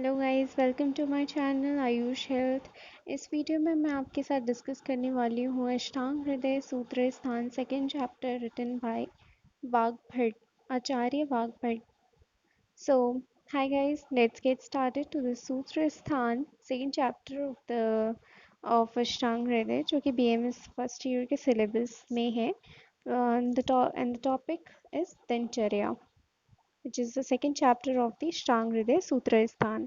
Hello guys, welcome to my channel Ayush health. इस video में मैं आपके साथ डिस्कस करने वाली हूँ अष्टांग Hridaya Sutra Sthana second chapter written by Vagbhata, Acharya Vagbhata. So hi guys, let's get started to the Sutra Sthana second chapter of Ashtanga Hridaya, जो कि बीएमएस फर्स्ट ईयर के सिलेबस में है। And the topic is dinacharya, which is the second chapter of the अष्टांग हृदय सूत्र स्थान।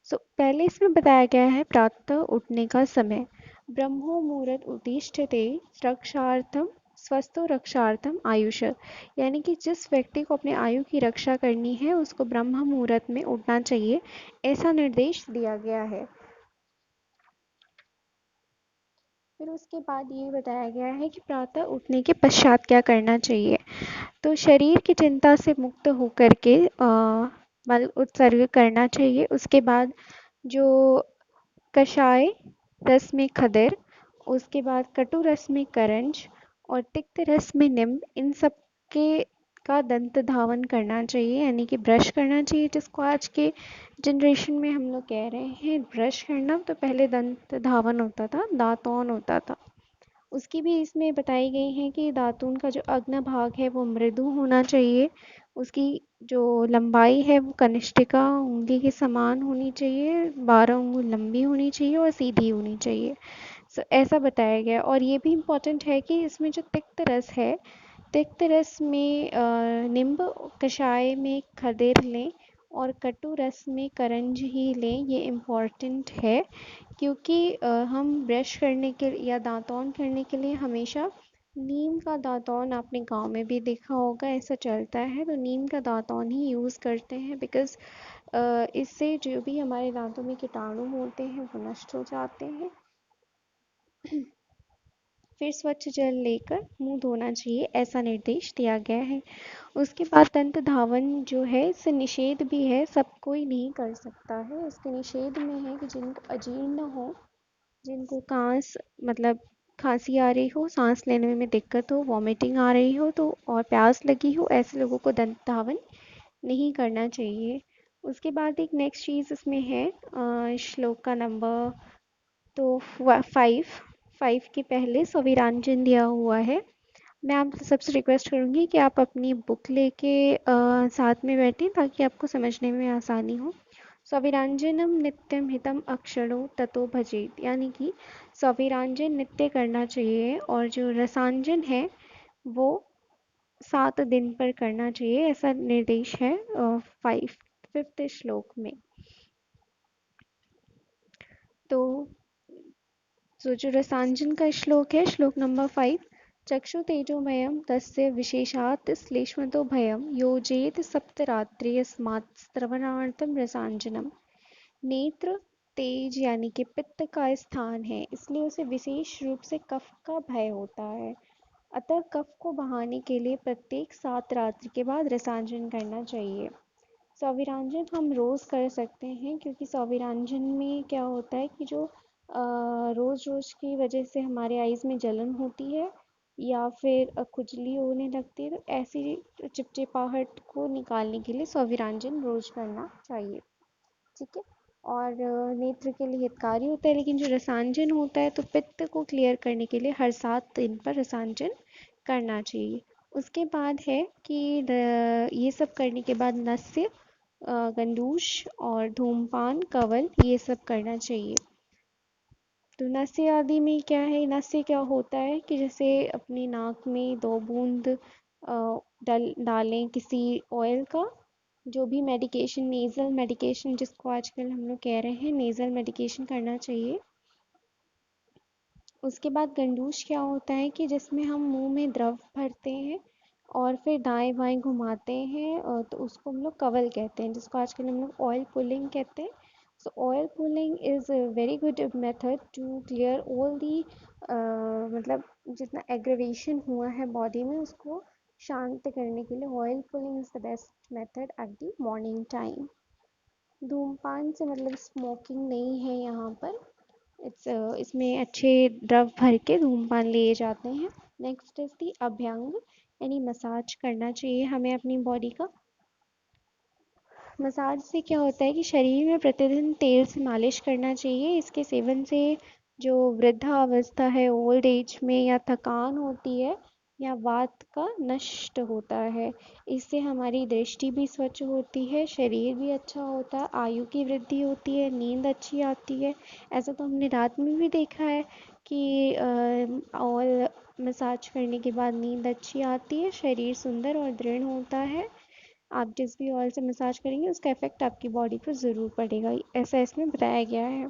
पहले इसमें बताया गया है प्रातः उठने का समय। ब्रह्मो मुहूर्त उत्तिष्ठते रक्षार्थम स्वस्थो रक्षार्थम आयुष, यानी कि जिस व्यक्ति को अपने आयु की रक्षा करनी है उसको ब्रह्म मुहूर्त में उठना चाहिए, ऐसा निर्देश दिया गया है। फिर उसके बाद ये बताया गया है कि प्रातः उठने के पश्चात क्या करना चाहिए। तो शरीर की चिंता से मुक्त होकर के मल उत्सर्ग करना चाहिए। उसके बाद जो कषाय रस में खदिर, उसके बाद कटु रस में करंज और तिक्त रस में नींब, इन सब के का दंत धावन करना चाहिए, यानी कि ब्रश करना चाहिए, जिसको आज के जनरेशन में हम लोग कह रहे हैं ब्रश करना। तो पहले दंत धावन होता था, दांतौन होता था। उसकी भी इसमें बताई गई है कि दातून का जो अग्न भाग है वो मृदु होना चाहिए। उसकी जो लंबाई है वो कनिष्ठिका उंगली के समान होनी चाहिए, 12 उंगली लंबी होनी चाहिए और सीधी होनी चाहिए। ऐसा बताया गया। और ये भी इम्पोर्टेंट है कि इसमें जो तिक्त रस है, तिक्त रस में नींब, कषाय में खदेर लें और कटु रस में करंज ही लें। ये इम्पोर्टेंट है क्योंकि हम ब्रश करने के या दांतौन करने के लिए हमेशा नीम का दांतौन, आपने गांव में भी देखा होगा ऐसा चलता है, तो नीम का दांतौन ही यूज़ करते हैं। बिकॉज़ इससे जो भी हमारे दांतों में कीटाणु होते हैं वो नष्ट हो जाते हैं। फिर स्वच्छ जल लेकर मुंह धोना चाहिए, ऐसा निर्देश दिया गया है। उसके बाद दंत धावन जो है, इससे निषेध भी है, सब कोई नहीं कर सकता है। इसके निषेध में है कि जिनको अजीर्ण हो, जिनको मतलब खांसी आ रही हो, सांस लेने में दिक्कत हो, वॉमिटिंग आ रही हो तो और प्यास लगी हो, ऐसे लोगों को दंत धावन नहीं करना चाहिए। उसके बाद एक नेक्स्ट चीज़ इसमें है, श्लोक का नंबर तो 5 के पहले सविरांजन दिया हुआ है। मैं आप सबसे रिक्वेस्ट करूँगी कि आप अपनी बुक लेके साथ में बैठें ताकि आपको समझने में आसानी हो। सविरांजनम नित्यम हितम अक्षरो ततो भजेत, यानी कि सविरांजन नित्य करना चाहिए और जो रसांजन है वो 7 दिन पर करना चाहिए, ऐसा निर्देश है 5th श्लोक में। तो जो रसांजन का श्लोक है, श्लोक नंबर 5, चक्षु तेजोमयम तस्य विशेषात् श्लेष्मतो भयम योजेत सप्तरात्रि अस्मात् श्रवणार्थम रसांजनम। नेत्र तेज यानी कि पित्त का स्थान है, इसलिए उसे विशेष रूप से कफ का भय होता है। अतः कफ को बहाने के लिए प्रत्येक 7 रात्रि के बाद रसांजन करना चाहिए। सौविरांजन हम रोज़ कर सकते हैं, क्योंकि सौविरांजन में क्या होता है कि जो रोज़ रोज़ की वजह से हमारे आइज़ में जलन होती है या फिर खुजली होने लगती है, तो ऐसी चिपचिपाहट को निकालने के लिए सौविरांजन रोज़ करना चाहिए। ठीक है। और नेत्र के लिए हितकारी होता है, लेकिन जो रसांजन होता है तो पित्त को क्लियर करने के लिए हर 7 दिन पर रसांजन करना चाहिए। उसके बाद है कि ये सब करने के बाद नस्य, गंडूश और धूमपान, कवल, ये सब करना चाहिए। तो नस्य आदि में क्या है, नस्य क्या होता है कि जैसे अपनी नाक में 2 बूंद डालें किसी ऑयल का, जो भी मेडिकेशन, नेज़ल मेडिकेशन जिसको आजकल हम लोग कह रहे हैं, नेज़ल मेडिकेशन करना चाहिए। उसके बाद गंडूश क्या होता है कि जिसमें हम मुंह में द्रव भरते हैं और फिर दाएं बाएं घुमाते हैं, तो उसको हम लोग कवल कहते हैं, जिसको आजकल हम लोग ऑयल पुलिंग कहते हैं। So oil pulling is a very good method to clear all the, मतलब जितना एग्रेवेशन हुआ है बॉडी में उसको शांत करने के लिए oil pulling is the best method at the morning time. धूमपान से मतलब स्मोकिंग नहीं है यहाँ पर। इसमें अच्छे द्रव भर के धूमपान लिए जाते हैं। नेक्स्ट इज दी अभ्यंग, यानी मसाज करना चाहिए हमें अपनी बॉडी का। मसाज से क्या होता है कि शरीर में प्रतिदिन तेल से मालिश करना चाहिए। इसके सेवन से जो वृद्धावस्था है, ओल्ड एज में या थकान होती है या वात का नष्ट होता है। इससे हमारी दृष्टि भी स्वच्छ होती है, शरीर भी अच्छा होता है, आयु की वृद्धि होती है, नींद अच्छी आती है। ऐसा तो हमने रात में भी देखा है कि ऑयल मसाज करने के बाद नींद अच्छी आती है, शरीर सुंदर और दृढ़ होता है। आप जिस भी ऑयल से मसाज करेंगे उसका इफेक्ट आपकी बॉडी पर ज़रूर पड़ेगा, ऐसा इसमें बताया गया है।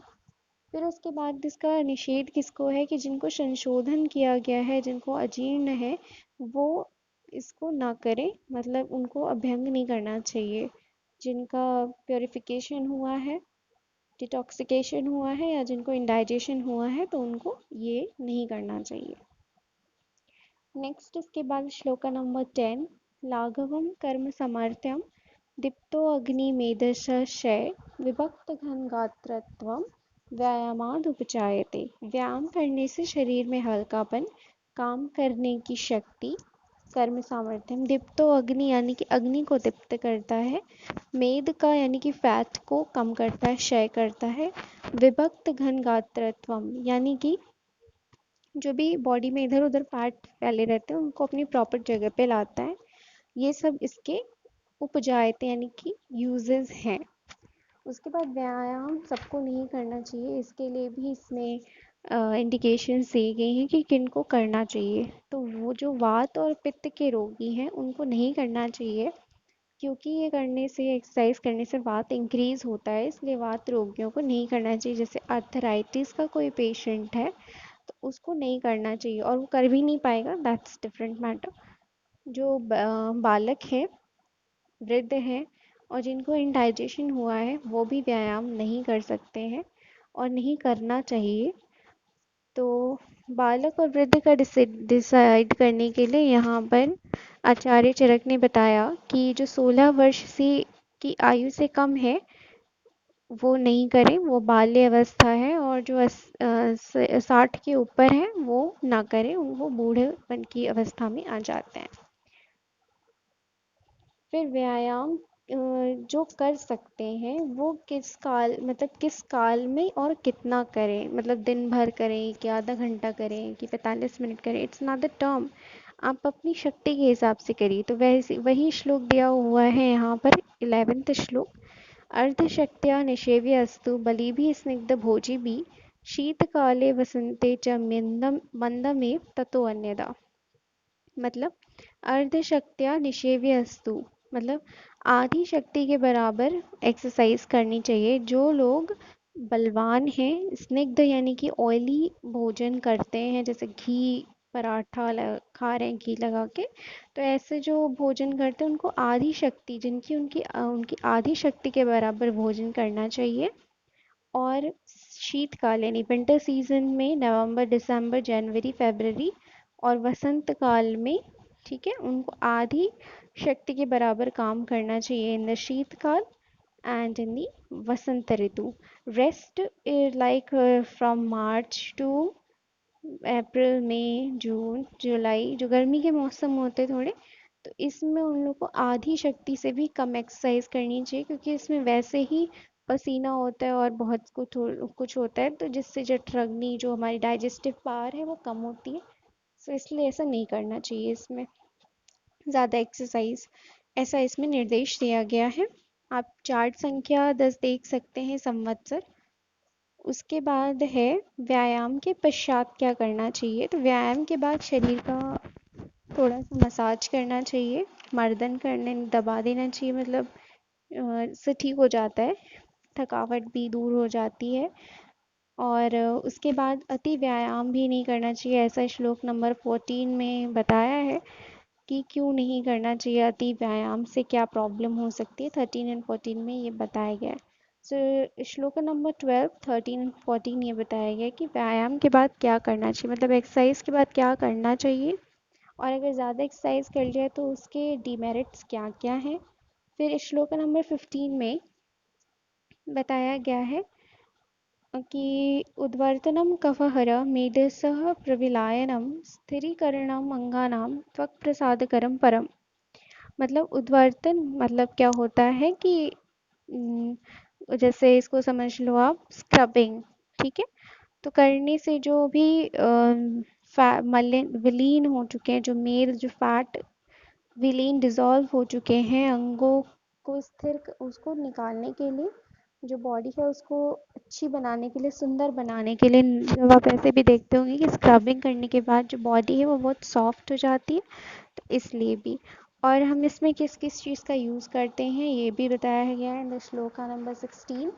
फिर उसके बाद इसका निषेध किसको है कि जिनको संशोधन किया गया है, जिनको अजीर्ण है, वो इसको ना करें, मतलब उनको अभ्यंग नहीं करना चाहिए। जिनका प्योरिफिकेशन हुआ है, डिटॉक्सिकेशन हुआ है या जिनको इंडाइजेशन हुआ है तो उनको ये नहीं करना चाहिए। नेक्स्ट इसके बाद श्लोका नंबर 10। लाघवम कर्म समर्थ्यम दीप्तो अग्नि मेदशय विभक्त घन गात्रत्वम व्यायामाद उपचायते। व्यायाम करने से शरीर में हल्कापन, काम करने की शक्ति, कर्म सामर्थ्यम, दीप्तो अग्नि यानी कि अग्नि को दीप्त करता है, मेद का यानी कि फैट को कम करता है, क्षय करता है, विभक्त घन गात्रत्वम यानी कि जो भी बॉडी में इधर उधर फैट फैले रहते हैं उनको अपनी प्रॉपर जगह पे लाता है। ये सब इसके उपजायते यानी कि यूजेस हैं। उसके बाद व्यायाम सबको नहीं करना चाहिए, इसके लिए भी इसमें इंडिकेशंस दी गई हैं कि किन को करना चाहिए। तो वो जो वात और पित्त के रोगी हैं उनको नहीं करना चाहिए, क्योंकि ये करने से, एक्सरसाइज करने से वात इंक्रीज होता है, इसलिए वात रोगियों को नहीं करना चाहिए। जैसे अर्थराइटिस का कोई पेशेंट है तो उसको नहीं करना चाहिए, और वो कर भी नहीं पाएगा, दैट्स डिफरेंट मैटर। जो बालक हैं, वृद्ध हैं और जिनको इंडाइजेशन हुआ है वो भी व्यायाम नहीं कर सकते हैं और नहीं करना चाहिए। तो बालक और वृद्ध का डिसाइड करने के लिए यहाँ पर आचार्य चरक ने बताया कि जो 16 वर्ष से की आयु से कम है वो नहीं करें, वो बाल्य अवस्था है, और जो 60 के ऊपर है वो ना करें, वो बूढ़ेपन की अवस्था में आ जाते हैं। फिर व्यायाम जो कर सकते हैं वो किस काल, मतलब किस काल में और कितना करें, मतलब दिन भर करें कि आधा घंटा करें कि 45 मिनट करें, इट्स नॉट द टर्म। आप अपनी शक्ति के हिसाब से करिए। तो वैसे वही श्लोक दिया हुआ है यहाँ पर, 11वां श्लोक। अर्धशक्त्या निषेव्य अस्तु बलिभिः स्निग्ध भोजिभिः शीतकाले वसंते च मंदमेव ततो अन्यदा। मतलब अर्धशक्त्या निषेव्य अस्तु, मतलब आधी शक्ति के बराबर एक्सरसाइज करनी चाहिए। जो लोग बलवान हैं, स्निग्ध यानी कि ऑयली भोजन करते हैं, जैसे घी पराठा खा रहे हैं घी लगा के, तो ऐसे जो भोजन करते हैं उनको आधी शक्ति, जिनकी उनकी उनकी आधी शक्ति के बराबर भोजन करना चाहिए। और शीतकाल यानी विंटर सीजन में नवंबर दिसंबर जनवरी फरवरी, और वसंत काल में, ठीक है, उनको आधी शक्ति के बराबर काम करना चाहिए in the sheetkal and in the vasant ritu. Rest is like from March to April May June July, जो गर्मी के मौसम होते हैं थोड़े, तो इसमें उन लोग को आधी शक्ति से भी कम एक्सरसाइज करनी चाहिए, क्योंकि इसमें वैसे ही पसीना होता है और बहुत कुछ होता है, तो जिससे जठराग्नि, जो हमारी डाइजेस्टिव पावर है, वो कम होती है। सो इसलिए ऐसा नहीं करना चाहिए इसमें ज़्यादा एक्सरसाइज, ऐसा इसमें निर्देश दिया गया है। आप चार्ट संख्या 10 देख सकते हैं, संवत्सर। उसके बाद है व्यायाम के पश्चात क्या करना चाहिए। तो व्यायाम के बाद शरीर का थोड़ा सा मसाज करना चाहिए, मर्दन करने, दबा देना चाहिए, मतलब इससे ठीक हो जाता है, थकावट भी दूर हो जाती है। और उसके बाद अति व्यायाम भी नहीं करना चाहिए, ऐसा श्लोक नंबर 14 में बताया है कि क्यों नहीं करना चाहिए, अति व्यायाम से क्या प्रॉब्लम हो सकती है। 13 एंड 14 में ये बताया गया है। सो श्लोक नंबर 12, 13 एंड 14 ये बताया गया कि व्यायाम के बाद क्या करना चाहिए, मतलब एक्सरसाइज के बाद क्या करना चाहिए, और अगर ज़्यादा एक्सरसाइज कर लिया तो उसके डिमेरिट्स क्या क्या हैं। फिर श्लोक नंबर 15 में बताया गया है कि उद्वर्तनम कफहर मेधसः प्रविलायनम स्थिरीकरणम अंगानां त्वक्प्रसादकरम परम। मतलब उद्वर्तन मतलब क्या होता है कि जैसे इसको समझ लो आप स्क्रबिंग। ठीक है, तो करने से जो भी मलिन विलीन हो चुके हैं, जो मेल जो फैट विलीन डिज़ोल्व हो चुके हैं अंगों को उसको निकालने के लिए, जो बॉडी है उसको अच्छी बनाने के लिए, सुंदर बनाने के लिए, जब आप ऐसे भी देखते होंगे कि स्क्रबिंग करने के बाद जो बॉडी है वो बहुत सॉफ्ट हो जाती है, तो इसलिए भी। और हम इसमें किस किस चीज़ का यूज़ करते हैं ये भी बताया गया है इन द श्लोका नंबर 16।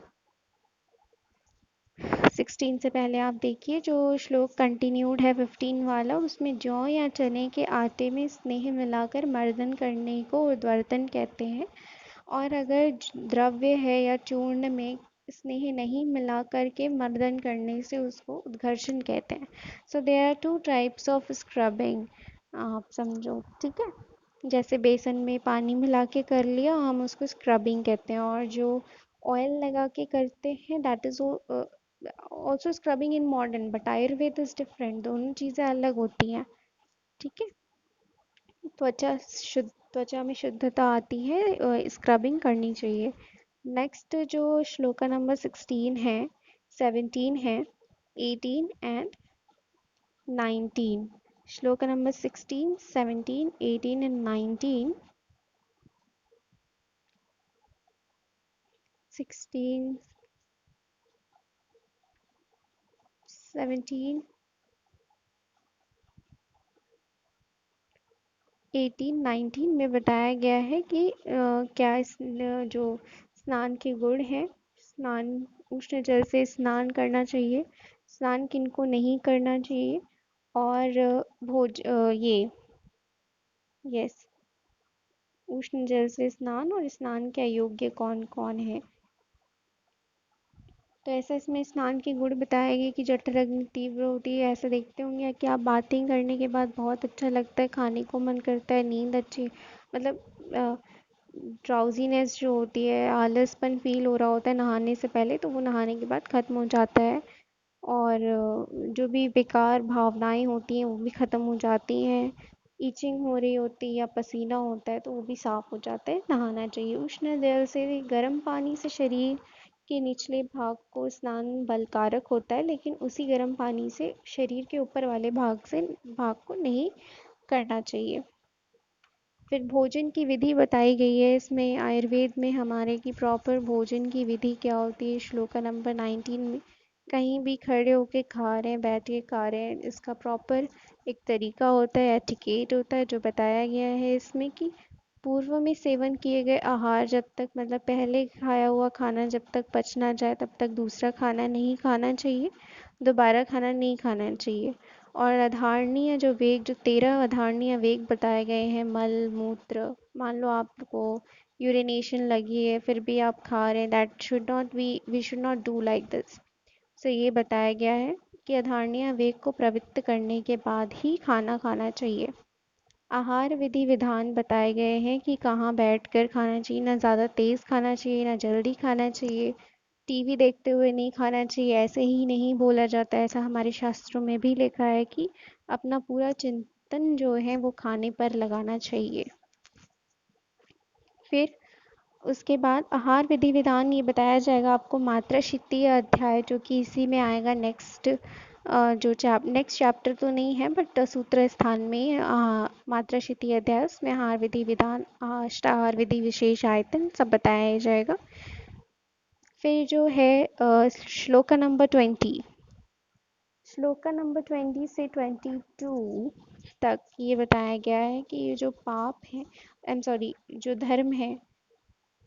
16 से पहले आप देखिए जो श्लोक कंटिन्यूड है 15 वाला, उसमें जौ या चने के आटे में स्नेह मिलाकर मर्दन करने को उद्वर्तन कहते हैं, और अगर द्रव्य है या चूर्ण में स्नेह नहीं मिला करके मर्दन करने से उसको उद्घर्षण कहते हैं। So there are two types of scrubbing, आप समझो। ठीक है, जैसे बेसन में पानी मिला के कर लिया, हम उसको स्क्रबिंग कहते हैं, और जो ऑयल लगा के करते हैं that is also scrubbing in modern, but Ayurveda is different, दोनों चीज़ें अलग होती हैं। ठीक है, त्वचा में शुद्धता आती है, स्क्रबिंग करनी चाहिए। नेक्स्ट जो श्लोका नंबर 16 है, 17 है, 18 एंड 19। Shloka number 16, 17, 18 and 19। 16, 17, 18, 19 में बताया गया है कि क्या जो स्नान के गुण हैं, स्नान उष्ण जल से स्नान करना चाहिए, स्नान किनको नहीं करना चाहिए, और ये यस, उष्ण जल से स्नान और स्नान के अयोग्य कौन कौन है। तो ऐसा इसमें स्नान के गुण बताए गए कि जठर अग्नि तीव्र होती है, ऐसा देखते होंगे कि आप बातें करने के बाद बहुत अच्छा लगता है, खाने को मन करता है, नींद अच्छी, मतलब ड्राउजीनेस जो होती है, आलसपन फील हो रहा होता है नहाने से पहले, तो वो नहाने के बाद ख़त्म हो जाता है। और जो भी बेकार भावनाएं होती हैं वो भी ख़त्म हो जाती हैं। ईचिंग हो रही होती है या पसीना होता है तो वो भी साफ़ हो जाता है, नहाना चाहिए। उष्ण जल से, गर्म पानी से शरीर के निचले भाग को स्नान बलकारक होता है, लेकिन उसी गर्म पानी से शरीर के ऊपर वाले भाग को नहीं करना चाहिए। फिर भोजन की विधि बताई गई है इसमें आयुर्वेद में हमारे की प्रॉपर भोजन की विधि क्या होती है श्लोका नंबर 19 में। कहीं भी खड़े होके खा रहे हैं, बैठ के खा रहे हैं, इसका प्रॉपर एक तरीका होता है, एटिकेट होता है, जो बताया गया है इसमें कि पूर्व में सेवन किए गए आहार जब तक, मतलब पहले खाया हुआ खाना जब तक पच ना जाए तब तक दूसरा खाना नहीं खाना चाहिए, दोबारा खाना नहीं खाना चाहिए। और अधारणीय जो वेग, जो 13 अधारणीय वेग बताए गए हैं, मल मूत्र, मान लो आपको यूरिनेशन लगी है फिर भी आप खा रहे हैं, that should not be, we should not do like this. So ये बताया गया है कि अधारणीय वेग को प्रवृत्त करने के बाद ही खाना खाना चाहिए। आहार विधि विधान बताए गए हैं कि कहाँ बैठकर खाना चाहिए, ना ज़्यादा तेज़ खाना चाहिए ना जल्दी खाना चाहिए, टीवी देखते हुए नहीं खाना चाहिए, ऐसे ही नहीं बोला जाता है, ऐसा हमारे शास्त्रों में भी लिखा है कि अपना पूरा चिंतन जो है वो खाने पर लगाना चाहिए। फिर उसके बाद आहार विधि विधान ये बताया जाएगा आपको मात्राशीतीय अध्याय, जो कि इसी में आएगा नेक्स्ट, जो नेक्स्ट चैप्टर तो नहीं है बट सूत्र स्थान में मात्राशीतीय अध्याय, उसमें आहार विधि विधान, अष्टाहार विधि, विशेष आयतन सब बताया जाएगा। फिर जो है श्लोका नंबर 20, श्लोका नंबर 20 से 22 तक ये बताया गया है कि ये जो पाप है, आई एम सॉरी, जो धर्म है,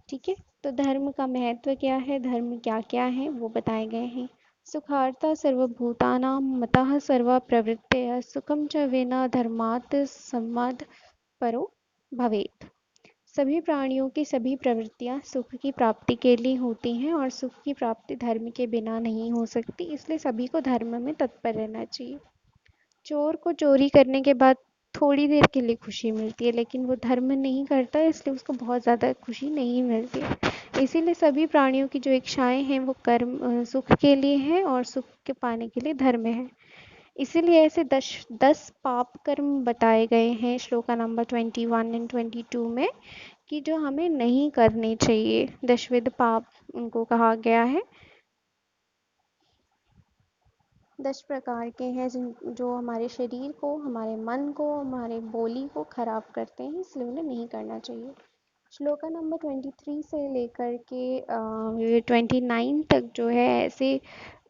ठीक है, तो धर्म का महत्व क्या है, धर्म क्या क्या है वो बताए गए हैं। सुखार्ता सर्वभूतानां मतः सर्वा प्रवृत्तयः सुखम च विना धर्मात् सम्मद परो भवेत्। सभी प्राणियों की सभी प्रवृत्तियां सुख की प्राप्ति के लिए होती हैं और सुख की प्राप्ति धर्म के बिना नहीं हो सकती, इसलिए सभी को धर्म में तत्पर रहना चाहिए। चोर को चोरी करने के बाद थोड़ी देर के लिए खुशी मिलती है, लेकिन वो धर्म नहीं करता इसलिए उसको बहुत ज़्यादा खुशी नहीं मिलती। इसीलिए सभी प्राणियों की जो इच्छाएं हैं वो सुख के लिए हैं और सुख के पाने के लिए धर्म है। इसीलिए ऐसे 10 पाप कर्म बताए गए हैं श्लोका नंबर 21 एंड 22 में, कि जो हमें नहीं करने चाहिए। दशविध पाप उनको कहा गया है। 10 प्रकार के हैं जिन जो हमारे शरीर को, हमारे मन को, हमारे बोली को खराब करते हैं, इसलिए उन्हें नहीं करना चाहिए। श्लोका नंबर 23 से लेकर के 29 तक जो है ऐसे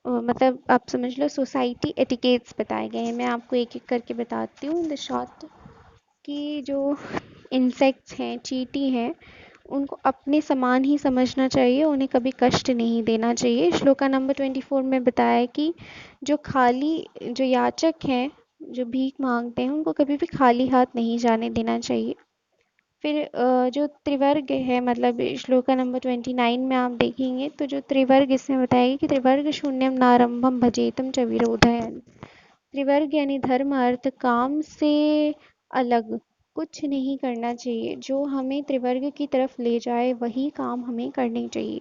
मतलब आप समझ लो सोसाइटी एटिकेट्स बताए गए हैं। मैं आपको एक एक करके बताती हूँ इन द शॉर्ट। कि जो इंसेक्ट्स हैं, चींटी हैं, उनको अपने समान ही समझना चाहिए, उन्हें कभी कष्ट नहीं देना चाहिए। श्लोका नंबर 24 में बताया है कि जो खाली जो याचक हैं, जो भीख मांगते हैं, उनको कभी भी खाली हाथ नहीं जाने देना चाहिए। फिर जो त्रिवर्ग है, मतलब श्लोका नंबर 29 में आप देखेंगे तो जो त्रिवर्ग इसमें बताएगी कि त्रिवर्ग शून्यम नारंभम भजेतम च विरोधयन्। त्रिवर्ग यानी धर्म अर्थ काम से अलग कुछ नहीं करना चाहिए। जो हमें त्रिवर्ग की तरफ ले जाए वही काम हमें करने चाहिए।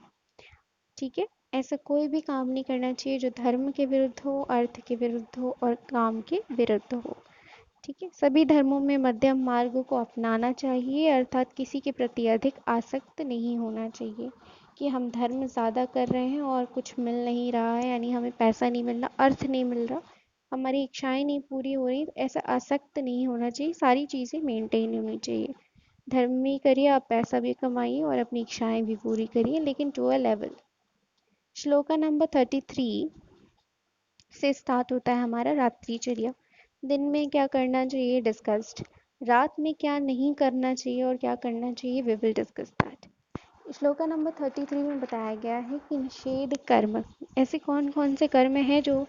ठीक है। ऐसा कोई भी काम नहीं करना चाहिए जो धर्म के विरुद्ध हो, अर्थ के विरुद्ध हो और काम के विरुद्ध हो। ठीक है। सभी धर्मों में मध्यम मार्ग को अपनाना चाहिए, अर्थात किसी के प्रति अधिक आसक्त नहीं होना चाहिए कि हम धर्म ज़्यादा कर रहे हैं और कुछ मिल नहीं रहा है, यानी हमें पैसा नहीं मिल रहा, अर्थ नहीं मिल रहा, हमारी इच्छाएं नहीं पूरी हो रही, तो ऐसा आसक्त नहीं होना चाहिए। सारी चीज़ें मेंटेन होनी चाहिए। धर्म भी करिए, आप पैसा भी कमाइए और अपनी इच्छाएं भी पूरी करिए, लेकिन to a level. Shloka number 33 से स्टार्ट होता है हमारा रात्रिचर्या। दिन में क्या करना चाहिए, डिस्कस्ड। रात में क्या नहीं करना चाहिए और क्या करना चाहिए, we will discuss that. Shloka number 33 में बताया गया है कि निषेध कर्म, ऐसे कौन कौन से कर्म हैं जो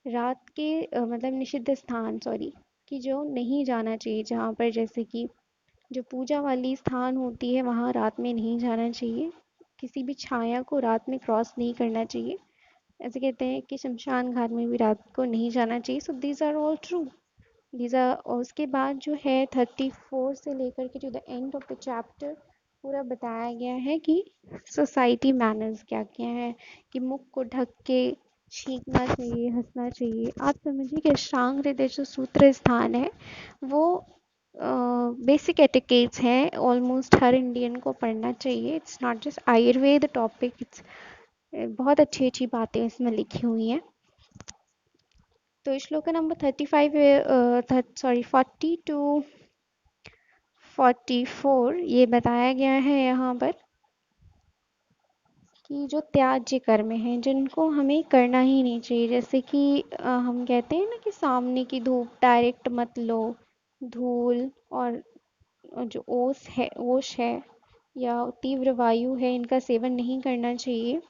रात के मतलब निषिद्ध स्थान, सॉरी, कि जो नहीं जाना चाहिए, जहाँ पर जैसे कि जो पूजा वाली स्थान होती है वहाँ रात में नहीं जाना चाहिए। किसी भी छाया को रात में क्रॉस नहीं करना चाहिए। ऐसे कहते हैं कि शमशान घाट में भी रात को नहीं जाना चाहिए। So these are all true. These are, और उसके बाद जो है 34 से लेकर के to the end of the chapter पूरा बताया गया है कि सोसाइटी मैनर्स क्या क्या है, कि मुख को ढक के छींकना चाहिए, हंसना चाहिए। आप समझिए कि अष्टांग हृदय जो सूत्र स्थान है वो बेसिक एटिकेट्स हैं, ऑलमोस्ट हर इंडियन को पढ़ना चाहिए। It's not just Ayurveda topic, it's बहुत अच्छी अच्छी बातें इसमें लिखी हुई हैं। तो श्लोक नंबर 35 सॉरी 40 to 44 ये बताया गया है यहाँ पर कि जो त्याज्य कर्म हैं जिनको हमें करना ही नहीं चाहिए। जैसे कि हम कहते हैं ना कि सामने की धूप डायरेक्ट मत लो, धूल और जो ओस है या तीव्र वायु है, इनका सेवन नहीं करना चाहिए।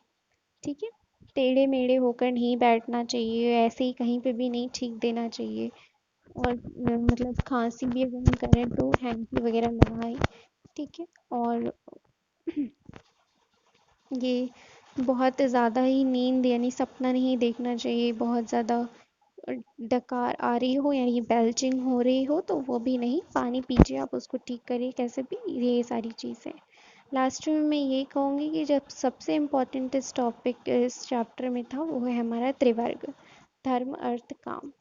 ठीक है। टेढ़े मेढ़े होकर नहीं बैठना चाहिए, ऐसे ही कहीं पे भी नहीं छींक देना चाहिए। और मतलब खांसी भी अगर हम करें तो हैंकी वगैरह लगाएं। ठीक है। और ये बहुत ज़्यादा ही नींद यानी सपना नहीं देखना चाहिए। बहुत ज़्यादा डकार आ रही हो यानी बेल्चिंग हो रही हो तो वो भी नहीं। पानी पीजिए, आप उसको ठीक करिए कैसे भी। ये सारी चीज़ें लास्ट में मैं ये कहूँगी कि जब सबसे इम्पोर्टेंट इस टॉपिक इस चैप्टर में था वो है हमारा त्रिवर्ग, धर्म अर्थ काम।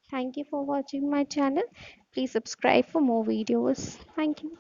Thank you for watching my channel. Please subscribe for more videos. Thank you.